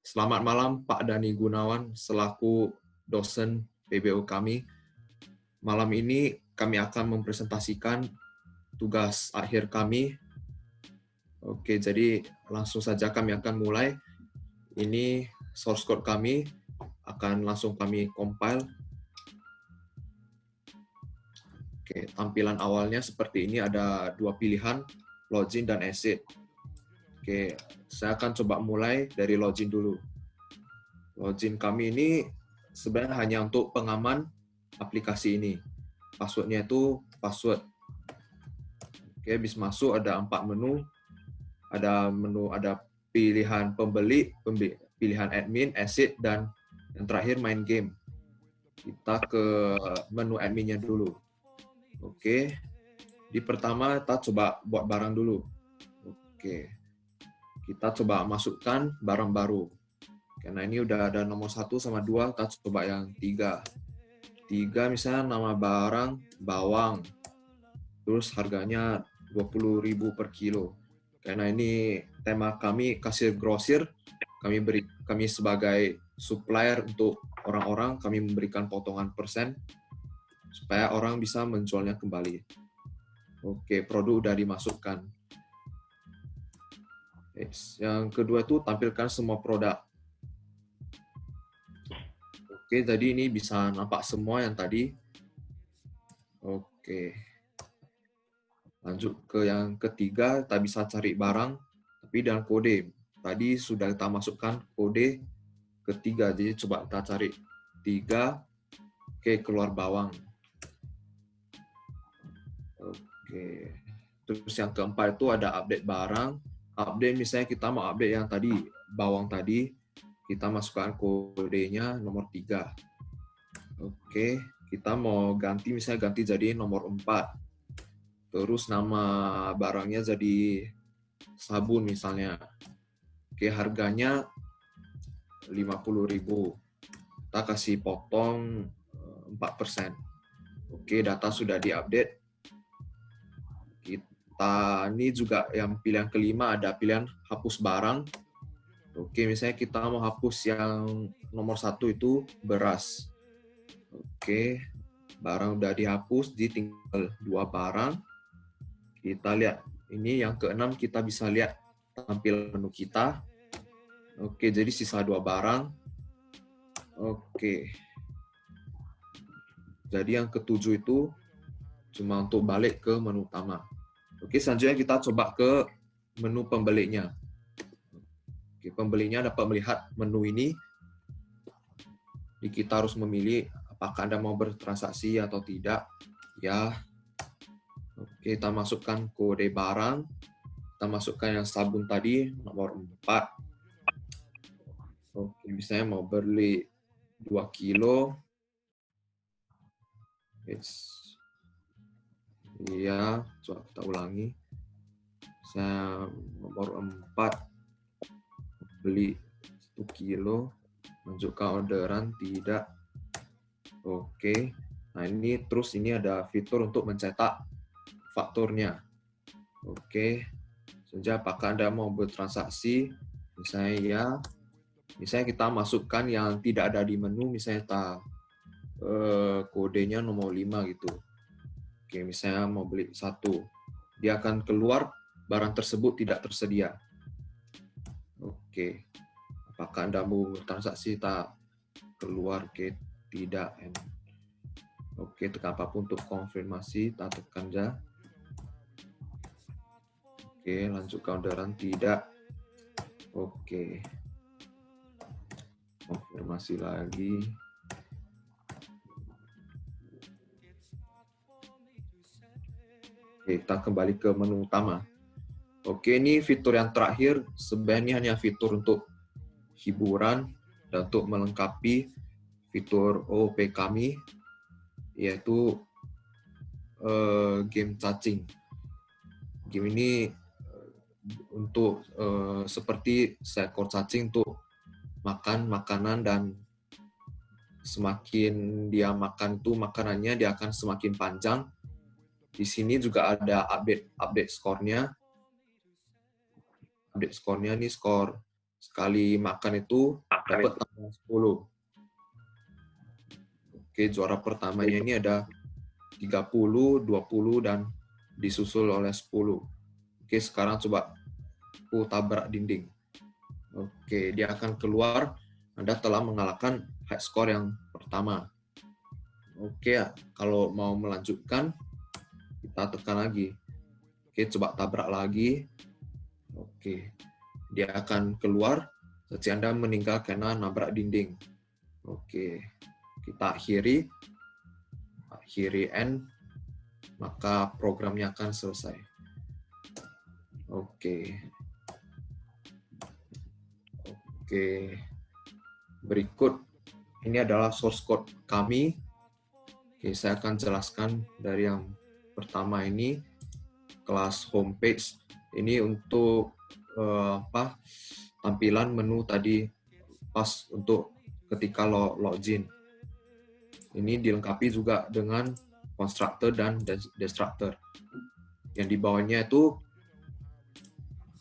Selamat malam Pak Dani Gunawan selaku dosen PBO kami. Malam ini kami akan mempresentasikan tugas akhir kami. Oke, jadi langsung saja kami akan mulai. Ini source code kami, akan langsung kami compile. Oke, tampilan awalnya seperti ini, ada dua pilihan, login dan exit. Oke, saya akan coba mulai dari login dulu. Login kami ini sebenarnya hanya untuk pengaman aplikasi ini. Passwordnya itu password. Oke, habis masuk ada 4 menu. Ada pilihan pembeli, pilihan admin, exit, dan yang terakhir main game. Kita ke menu adminnya dulu. Oke, di pertama kita coba buat barang dulu. Oke, kita coba masukkan barang baru. Karena ini udah ada nomor 1 sama 2, kita coba yang 3. 3 misalnya nama barang bawang. Terus harganya 20.000 per kilo. Karena ini tema kami kasir grosir, kami sebagai supplier untuk orang-orang, kami memberikan potongan persen supaya orang bisa menjualnya kembali. Oke, produk udah dimasukkan. Yang kedua itu tampilkan semua produk. Oke, jadi ini bisa nampak semua yang tadi. Oke. Lanjut ke yang ketiga, kita bisa cari barang, tapi dengan kode. Tadi sudah kita masukkan kode ketiga, jadi coba kita cari 3, oke, keluar bawang. Oke. Terus yang keempat itu ada update barang. Update misalnya kita mau update yang tadi, bawang tadi, kita masukkan kodenya nomor 3. Oke, kita mau ganti, misalnya ganti jadi nomor 4. Terus nama barangnya jadi sabun misalnya. Oke, harganya 50.000. Kita kasih potong 4%. Oke, data sudah diupdate. Kita ini juga yang pilihan kelima ada pilihan hapus barang. Oke, misalnya kita mau hapus yang nomor 1 itu beras. Oke, barang udah dihapus, tinggal 2 barang. Kita lihat, ini yang keenam kita bisa lihat tampilan menu kita. Oke, jadi sisa 2 barang. Oke. Jadi yang ketujuh itu cuma untuk balik ke menu utama. Oke, selanjutnya kita coba ke menu pembelinya. Oke, pembelinya dapat melihat menu ini. Jadi kita harus memilih apakah Anda mau bertransaksi atau tidak. Ya. Oke, kita masukkan kode barang. Kita masukkan yang sabun tadi, nomor 4. Oke, misalnya mau beli 2 kilo. Iya, coba kita ulangi. Saya nomor 4, beli 1 kilo, menunjukkan orderan, tidak. Oke, nah ini terus ini ada fitur untuk mencetak fakturnya. Oke, saja apakah Anda mau bertransaksi, misalnya ya, misalnya kita masukkan yang tidak ada di menu, misalnya kita kodenya nomor 5 gitu. Oke, misalnya mau beli 1, dia akan keluar barang tersebut tidak tersedia. Oke, apakah Anda mau transaksi, tak keluar, oke, tidak. Oke, tekan apapun untuk konfirmasi, tak tekan aja. Oke, lanjut ke orderan, tidak. Oke, konfirmasi lagi. Oke, kita kembali ke menu utama. Oke, ini fitur yang terakhir. Sebenarnya hanya fitur untuk hiburan dan untuk melengkapi fitur OOP kami, yaitu game cacing. Game ini untuk seperti seekor cacing untuk makan makanan, dan semakin dia makan tuh makanannya, dia akan semakin panjang. Di sini juga ada update skornya. Update skornya nih, skor sekali makan itu dapat tambah 10. Oke, juara pertamanya ini ada 30, 20, dan disusul oleh 10. Oke, sekarang coba aku tabrak dinding. Oke, dia akan keluar. Anda telah mengalahkan high score yang pertama. Oke, kalau mau melanjutkan, kita tekan lagi. Oke, coba tabrak lagi. Oke, dia akan keluar. Saat Anda meninggal karena nabrak dinding. Oke, kita akhiri end, maka programnya akan selesai. Oke, berikut ini adalah source code kami. Oke, saya akan jelaskan dari yang pertama ini, kelas homepage. Ini untuk tampilan menu tadi pas untuk ketika login. Ini dilengkapi juga dengan constructor dan destructor. Yang di bawahnya itu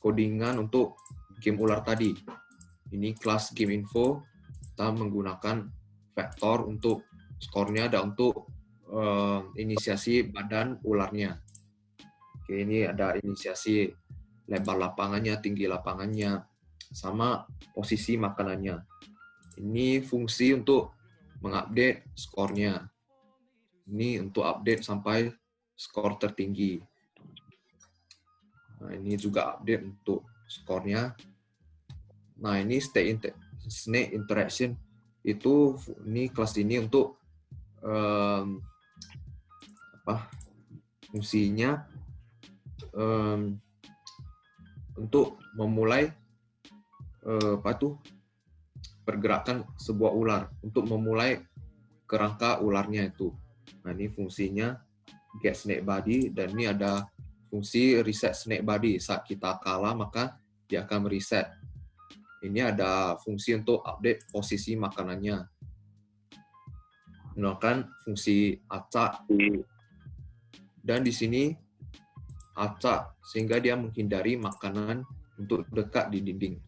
codingan untuk game ular tadi. Ini kelas game info, kita menggunakan vektor untuk skornya dan untuk inisiasi badan ularnya. Oke, ini ada inisiasi lebar lapangannya, tinggi lapangannya, sama posisi makanannya. Ini fungsi untuk mengupdate skornya. Ini untuk update sampai skor tertinggi. Nah, ini juga update untuk skornya. Nah, ini snake interaction itu ini kelas ini untuk fungsinya untuk memulai pergerakan sebuah ular, untuk memulai kerangka ularnya itu. Nah, ini fungsinya get snake body, dan ini ada fungsi reset snake body. Saat kita kalah maka dia akan mereset. Ini ada fungsi untuk update posisi makanannya. Menggunakan fungsi acak. Dan di sini acak sehingga dia menghindari makanan untuk dekat di dinding.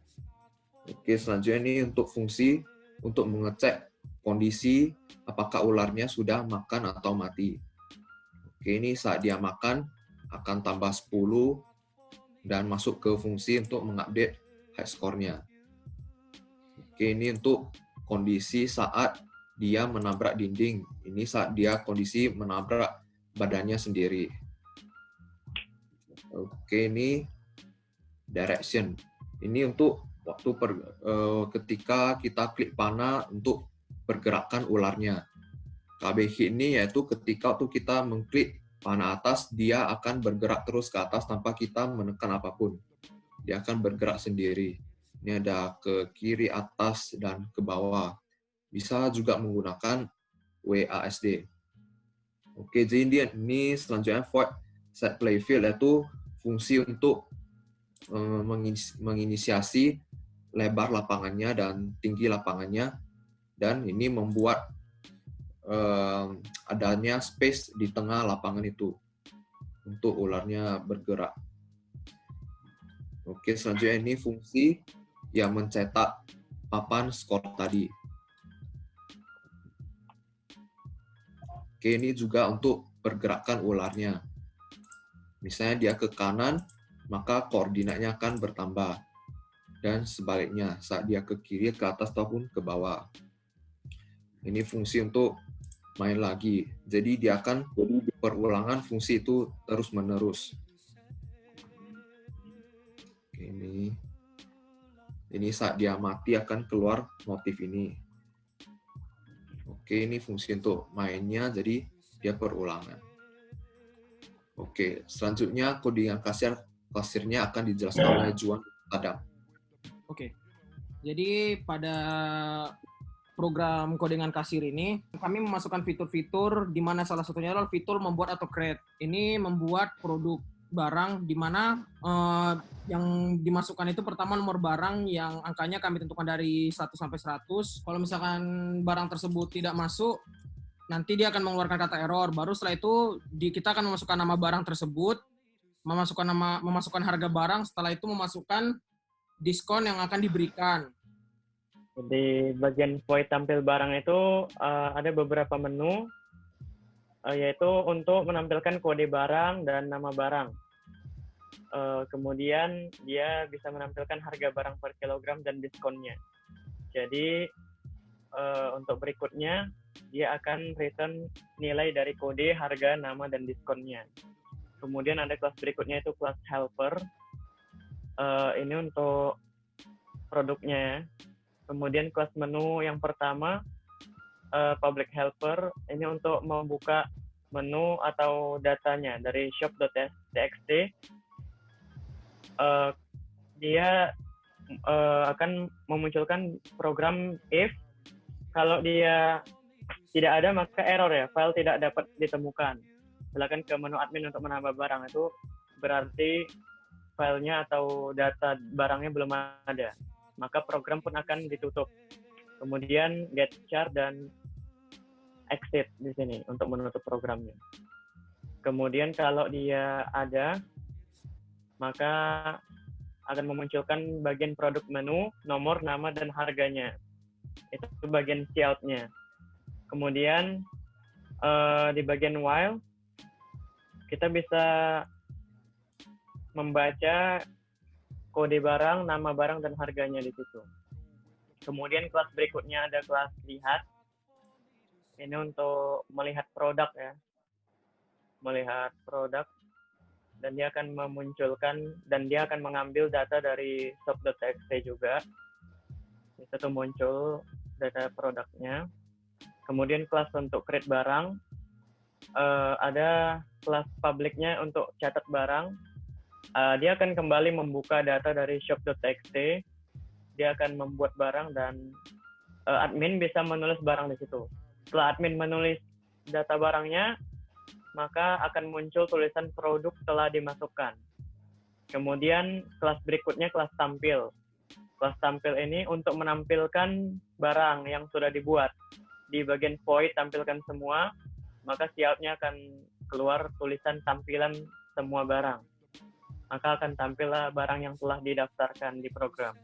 Oke, selanjutnya ini untuk fungsi untuk mengecek kondisi apakah ularnya sudah makan atau mati. Oke, ini saat dia makan akan tambah 10 dan masuk ke fungsi untuk mengupdate high score-nya. Oke, ini untuk kondisi saat dia menabrak dinding. Ini saat dia kondisi menabrak badannya sendiri. Oke, ini direction. Ini untuk waktu ketika kita klik panah untuk pergerakan ularnya. KBH ini yaitu ketika kita mengklik panah atas, dia akan bergerak terus ke atas tanpa kita menekan apapun. Dia akan bergerak sendiri. Ini ada ke kiri, atas, dan ke bawah. Bisa juga menggunakan WASD. Oke, jadi ini selanjutnya void set playfield, yaitu fungsi untuk menginisiasi lebar lapangannya dan tinggi lapangannya, dan ini membuat adanya space di tengah lapangan itu untuk ularnya bergerak. Oke, selanjutnya ini fungsi yang mencetak papan skor tadi. Oke, ini juga untuk pergerakan ularnya. Misalnya dia ke kanan, maka koordinatnya akan bertambah. Dan sebaliknya, saat dia ke kiri, ke atas, ataupun ke bawah. Ini fungsi untuk main lagi. Jadi dia akan perulangan fungsi itu terus-menerus. Ini saat dia mati akan keluar motif ini. Oke, ini fungsi untuk mainnya, jadi dia perulangan. Oke, selanjutnya codingan kasirnya akan dijelaskan oleh Juan Adam. Oke, jadi pada program codingan kasir ini, kami memasukkan fitur-fitur di mana salah satunya adalah fitur membuat atau create. Ini membuat produk barang di mana yang dimasukkan itu pertama nomor barang yang angkanya kami tentukan dari 1 sampai 100. Kalau misalkan barang tersebut tidak masuk, nanti dia akan mengeluarkan kata error. Baru setelah itu kita akan memasukkan nama barang tersebut, memasukkan harga barang, setelah itu memasukkan diskon yang akan diberikan. Di bagian void tampil barang itu ada beberapa menu, yaitu untuk menampilkan kode barang dan nama barang. Kemudian dia bisa menampilkan harga barang per kilogram dan diskonnya. Jadi untuk berikutnya dia akan return nilai dari kode, harga, nama, dan diskonnya. Kemudian ada kelas berikutnya itu kelas helper. Ini untuk produknya. Kemudian kelas menu yang pertama, public helper, ini untuk membuka menu atau datanya dari shop.txt. Dia akan memunculkan program if. Kalau dia tidak ada maka error ya, file tidak dapat ditemukan. Silakan ke menu admin untuk menambah barang, itu berarti filenya atau data barangnya belum ada. Maka program pun akan ditutup. Kemudian get char dan exit di sini untuk menutup programnya. Kemudian kalau dia ada, maka akan memunculkan bagian produk menu, nomor, nama, dan harganya. Itu bagian cout-nya. Kemudian di bagian while, kita bisa membaca kode barang, nama barang, dan harganya di situ. Kemudian kelas berikutnya ada kelas lihat. Ini untuk melihat produk ya. Melihat produk. Dan dia akan memunculkan, dan dia akan mengambil data dari shop.txt juga. Di situ muncul data produknya. Kemudian kelas untuk create barang. Ada kelas publiknya untuk catat barang. Dia akan kembali membuka data dari shop.txt. Dia akan membuat barang dan admin bisa menulis barang di situ. Setelah admin menulis data barangnya, maka akan muncul tulisan produk telah dimasukkan. Kemudian kelas berikutnya kelas tampil. Kelas tampil ini untuk menampilkan barang yang sudah dibuat. Di bagian void tampilkan semua, maka siapnya akan keluar tulisan tampilan semua barang. Maka akan tampillah barang yang telah didaftarkan di program.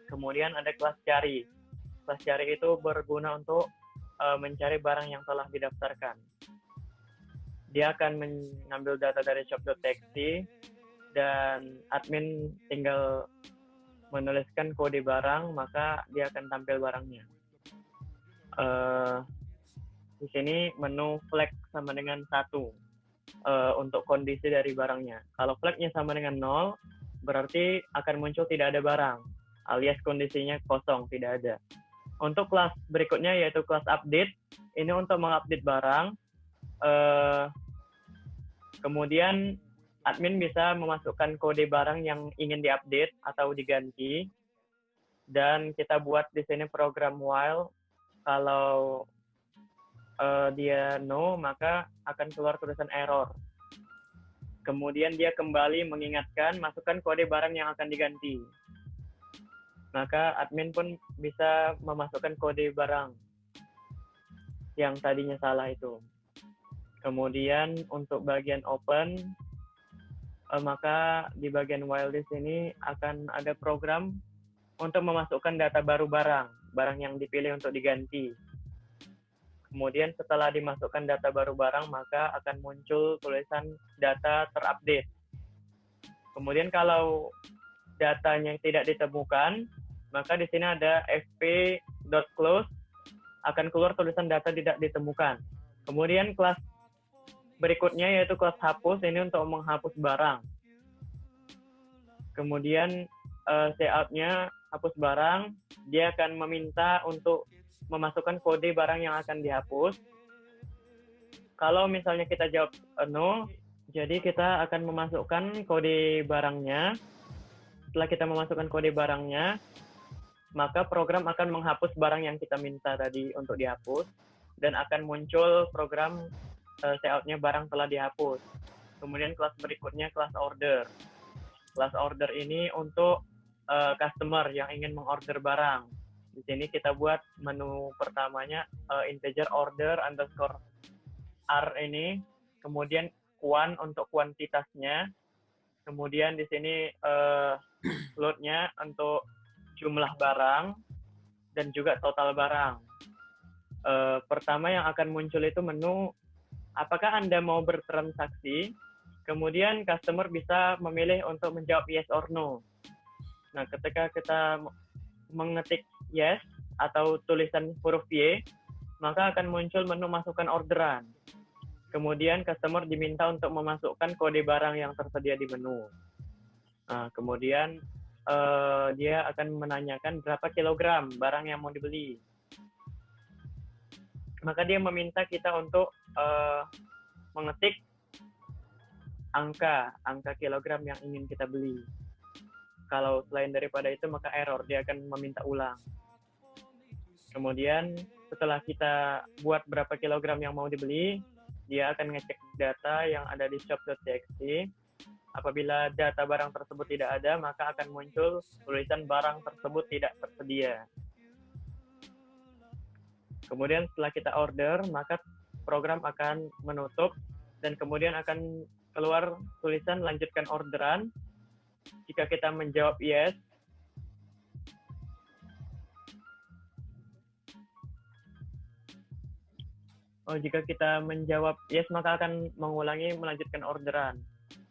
Kemudian ada kelas cari. Kelas cari itu berguna untuk mencari barang yang telah didaftarkan. Dia akan mengambil data dari shop.txt dan admin tinggal menuliskan kode barang, maka dia akan tampil barangnya. Di sini menu flag sama dengan 1 untuk kondisi dari barangnya. Kalau flagnya sama dengan 0, berarti akan muncul tidak ada barang, alias kondisinya kosong, tidak ada. Untuk kelas berikutnya yaitu kelas update, ini untuk mengupdate barang. Kemudian admin bisa memasukkan kode barang yang ingin diupdate atau diganti. Dan kita buat di sini program while. Kalau dia no, maka akan keluar tulisan error. Kemudian dia kembali mengingatkan, masukkan kode barang yang akan diganti. Maka admin pun bisa memasukkan kode barang yang tadinya salah itu. Kemudian untuk bagian open, maka di bagian while di sini akan ada program untuk memasukkan data baru barang yang dipilih untuk diganti. Kemudian setelah dimasukkan data baru barang, maka akan muncul tulisan data terupdate. Kemudian kalau datanya tidak ditemukan, maka di sini ada fp.close, akan keluar tulisan data tidak ditemukan. Kemudian kelas berikutnya yaitu kelas hapus, ini untuk menghapus barang. Kemudian layout-nya hapus barang, dia akan meminta untuk memasukkan kode barang yang akan dihapus. Kalau misalnya kita jawab no, jadi kita akan memasukkan kode barangnya. Setelah kita memasukkan kode barangnya, maka program akan menghapus barang yang kita minta tadi untuk dihapus, dan akan muncul program layout-nya barang telah dihapus. Kemudian kelas berikutnya kelas order. Kelas order ini untuk customer yang ingin mengorder barang. Di sini kita buat menu pertamanya integer order underscore r ini, kemudian quant untuk kuantitasnya, kemudian di sini floatnya untuk jumlah barang dan juga total barang. Pertama yang akan muncul itu menu apakah Anda mau bertransaksi, kemudian customer bisa memilih untuk menjawab yes or no. Nah, ketika kita mengetik yes atau tulisan huruf Y, maka akan muncul menu masukkan orderan. Kemudian customer diminta untuk memasukkan kode barang yang tersedia di menu. Nah, kemudian dia akan menanyakan berapa kilogram barang yang mau dibeli. Maka dia meminta kita untuk mengetik angka kilogram yang ingin kita beli. Kalau selain daripada itu maka error, dia akan meminta ulang. Kemudian setelah kita buat berapa kilogram yang mau dibeli, dia akan ngecek data yang ada di shop.txt. Apabila data barang tersebut tidak ada, maka akan muncul tulisan barang tersebut tidak tersedia. Kemudian setelah kita order, maka program akan menutup dan kemudian akan keluar tulisan lanjutkan orderan. Jika kita menjawab yes, jika kita menjawab yes, maka akan mengulangi melanjutkan orderan.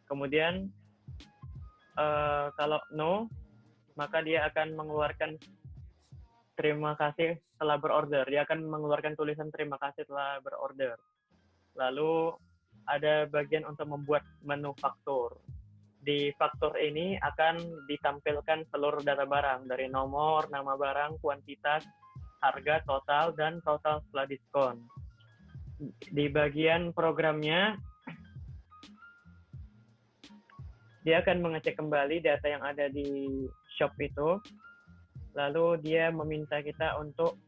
Kemudian kalau no, maka dia akan mengeluarkan terima kasih telah berorder. Dia akan mengeluarkan tulisan terima kasih telah berorder. Lalu ada bagian untuk membuat menu faktur. Di faktur ini akan ditampilkan seluruh data barang dari nomor, nama barang, kuantitas, harga, total, dan total setelah diskon. Di bagian programnya, dia akan mengecek kembali data yang ada di shop itu. Lalu dia meminta kita untuk,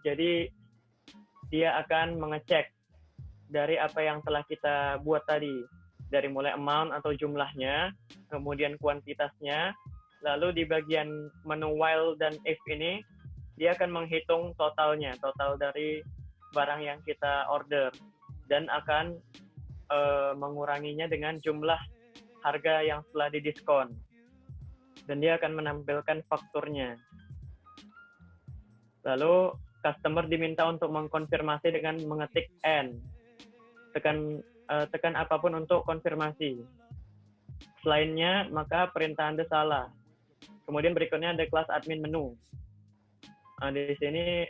jadi dia akan mengecek dari apa yang telah kita buat tadi, dari mulai amount atau jumlahnya, kemudian kuantitasnya, lalu di bagian menu while dan if ini, dia akan menghitung totalnya, total dari barang yang kita order, dan akan menguranginya dengan jumlah harga yang telah didiskon. Dan dia akan menampilkan fakturnya. Lalu customer diminta untuk mengkonfirmasi dengan mengetik N. Tekan apapun untuk konfirmasi. Selainnya, maka perintah Anda salah. Kemudian berikutnya ada kelas admin menu. Di sini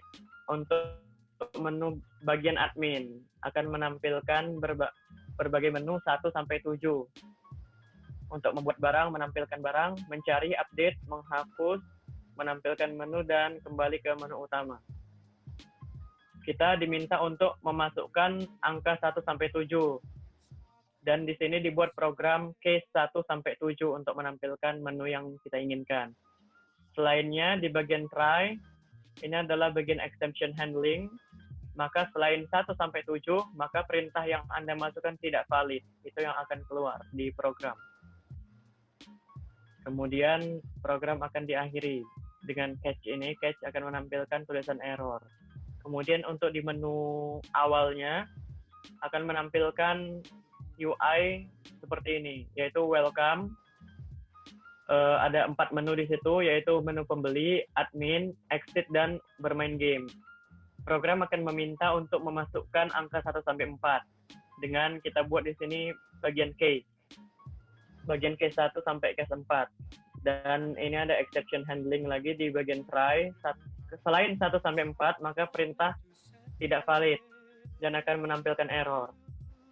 untuk menu bagian admin akan menampilkan berbagai menu 1 sampai 7. Untuk membuat barang, menampilkan barang, mencari, update, menghapus, menampilkan menu, dan kembali ke menu utama. Kita diminta untuk memasukkan angka 1 sampai 7. Dan di sini dibuat program case 1 sampai 7 untuk menampilkan menu yang kita inginkan. Selainnya di bagian try, ini adalah bagian exception handling. Maka selain 1 sampai 7, maka perintah yang Anda masukkan tidak valid. Itu yang akan keluar di program. Kemudian program akan diakhiri dengan catch ini. Catch akan menampilkan tulisan error. Kemudian untuk di menu awalnya akan menampilkan UI seperti ini, yaitu welcome. Ada 4 menu di situ, yaitu menu pembeli, admin, exit, dan bermain game. Program akan meminta untuk memasukkan angka 1 sampai 4 dengan kita buat di sini bagian case. Bagian case 1 sampai case 4. Dan ini ada exception handling lagi di bagian try. Selain 1 sampai 4, maka perintah tidak valid dan akan menampilkan error.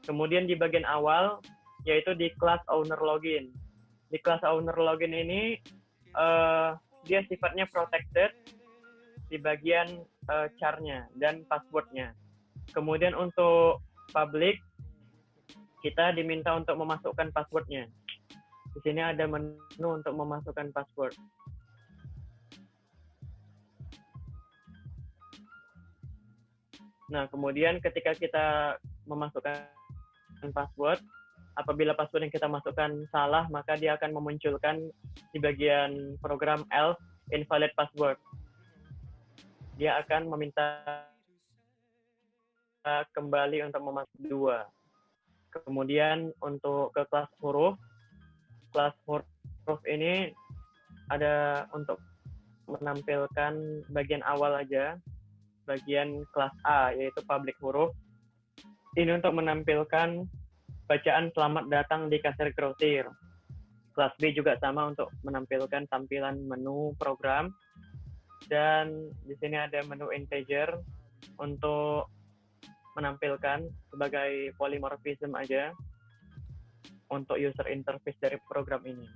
Kemudian di bagian awal, yaitu di class owner login. Di class owner login ini, dia sifatnya protected di bagian char-nya dan password-nya. Kemudian untuk public, kita diminta untuk memasukkan password-nya. Di sini ada menu untuk memasukkan password. Nah, kemudian ketika kita memasukkan password, apabila password yang kita masukkan salah, maka dia akan memunculkan di bagian program else invalid password. Dia akan meminta kembali untuk memasukkan 2. Kemudian untuk ke kelas huruf, kelas huruf ini ada untuk menampilkan bagian awal aja, bagian kelas A, yaitu public huruf. Ini untuk menampilkan bacaan selamat datang di kasir grosir. Kelas B juga sama untuk menampilkan tampilan menu program. Dan di sini ada menu integer untuk menampilkan sebagai polymorphism aja untuk user interface dari program ini.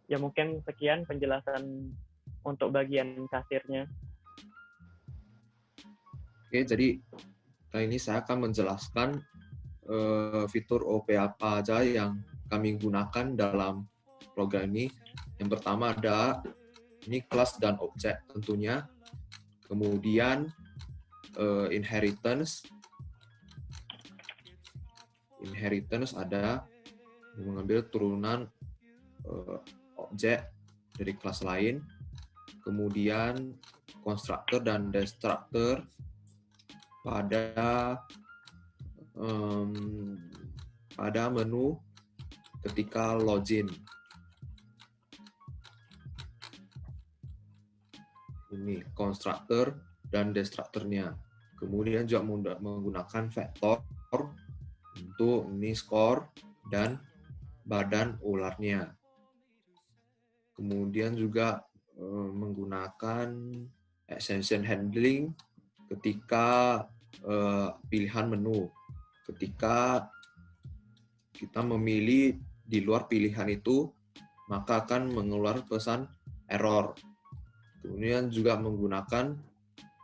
Ya mungkin sekian penjelasan untuk bagian kasirnya. Oke, jadi kali ini saya akan menjelaskan fitur OP apa aja yang kami gunakan dalam program ini. Yang pertama ada ini kelas dan objek tentunya. Kemudian inheritance. Inheritance ada mengambil turunan objek dari kelas lain. Kemudian constructor dan destructor pada menu ketika login. Ini constructor dan destructornya. Kemudian juga menggunakan vektor untuk ini score dan badan ularnya. Kemudian juga menggunakan extension handling ketika pilihan menu. Ketika kita memilih di luar pilihan itu, maka akan mengeluarkan pesan error. Kemudian juga menggunakan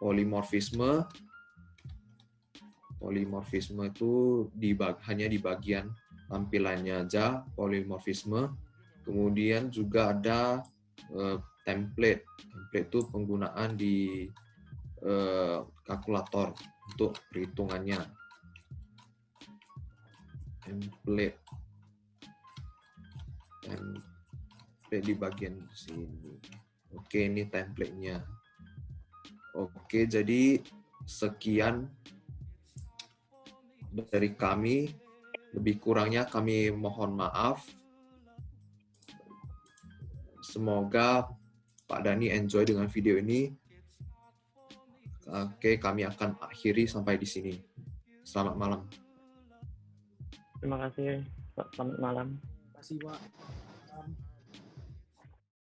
polymorphisme. Polymorphisme itu hanya di bagian tampilannya aja, polymorphisme. Kemudian juga ada template. Template itu penggunaan di kalkulator untuk perhitungannya. Template di bagian sini. Oke, ini template-nya. Oke, jadi sekian dari kami. Lebih kurangnya kami mohon maaf. Semoga Pak Dani enjoy dengan video ini. Oke, kami akan akhiri sampai di sini. Selamat malam. Terima kasih. Selamat malam. Terima kasih, Pak.